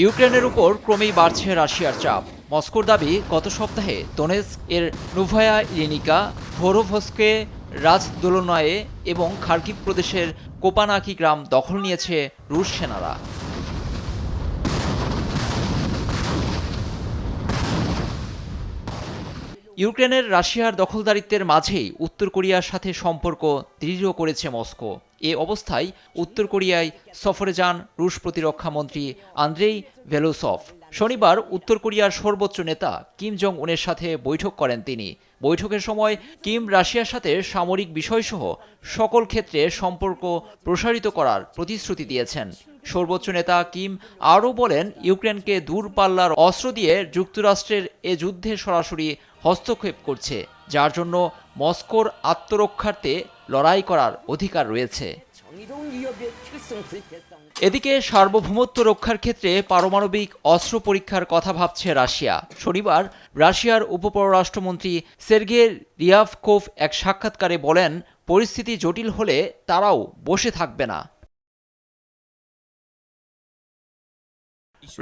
ইউক্রেনের উপর ক্রমেই বাড়ছে রাশিয়ার চাপ। মস্কোর দাবি, গত সপ্তাহে দোনেৎস্ক এর নোভায়া ইরিনিকা, ভোরোভস্কে, রাজদোলনায়ে এবং খার্কিভ প্রদেশের কোপানাকি গ্রাম দখল নিয়েছে রুশ সেনারা। ইউক্রেনের রাশিয়ার দখলদারিত্বের মাঝেই উত্তর কোরিয়ার সাথে সম্পর্ক দৃঢ় করেছে মস্কো। এ অবস্থায় উত্তর কোরিয়ায় সফরে যান রুশ প্রতিরক্ষা মন্ত্রী আন্দ্রেই ভেলোসভ। শনিবার উত্তর কোরিয়ার সর্বোচ্চ নেতা কিম জং উনের সাথে বৈঠক করেন তিনি। বৈঠকের সময় কিম রাশিয়ার সাথে সামরিক বিষয়সহ সকল ক্ষেত্রে সম্পর্ক প্রসারিত করার প্রতিশ্রুতি দিয়েছেন। সর্বোচ্চ নেতা কিম আরও বলেন, ইউক্রেনকে দূরপাল্লার অস্ত্র দিয়ে যুক্তরাষ্ট্রের এ যুদ্ধে সরাসরি হস্তক্ষেপ করছে, যার জন্য মস্কোর আত্মরক্ষার্থে লড়াই করার অধিকার রয়েছে। এদিকে সার্বভৌমত্ব রক্ষার ক্ষেত্রে পারমাণবিক অস্ত্র পরীক্ষার কথা ভাবছে রাশিয়া। শনিবার রাশিয়ার উপপররাষ্ট্রমন্ত্রী সের্গেই রিয়াভকোভ এক সাক্ষাৎকারে বলেন, পরিস্থিতি জটিল হলে তারাও বসে থাকবে না।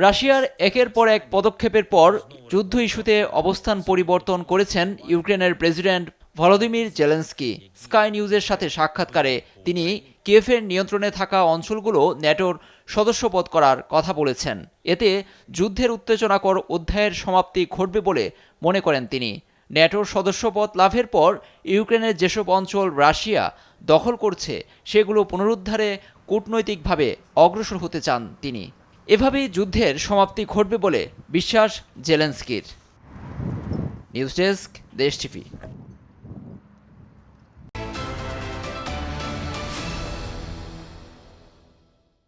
রাশিয়ার একের পর এক পদক্ষেপের পর যুদ্ধ ইস্যুতে অবস্থান পরিবর্তন করেছেন ইউক্রেনের প্রেসিডেন্ট ভলোদিমির জেলেনস্কি। স্কাই নিউজের সাথে সাক্ষাৎকারে তিনি কিয়েভের নিয়ন্ত্রণে থাকা অঞ্চলগুলো ন্যাটোর সদস্যপদ করার কথা বলেছেন। এতে যুদ্ধের উত্তেজনাকর অধ্যায়ের সমাপ্তি ঘটবে বলে মনে করেন তিনি। ন্যাটোর সদস্যপদ লাভের পর ইউক্রেনের যেসব অঞ্চল রাশিয়া দখল করছে সেগুলো পুনরুদ্ধারে কূটনৈতিকভাবে অগ্রসর হতে চান তিনি। এভাবেই যুদ্ধের সমাপ্তি ঘটবে বলে বিশ্বাস জেলেনস্কির। নিউজ ডেস্ক, দেশ টিভি।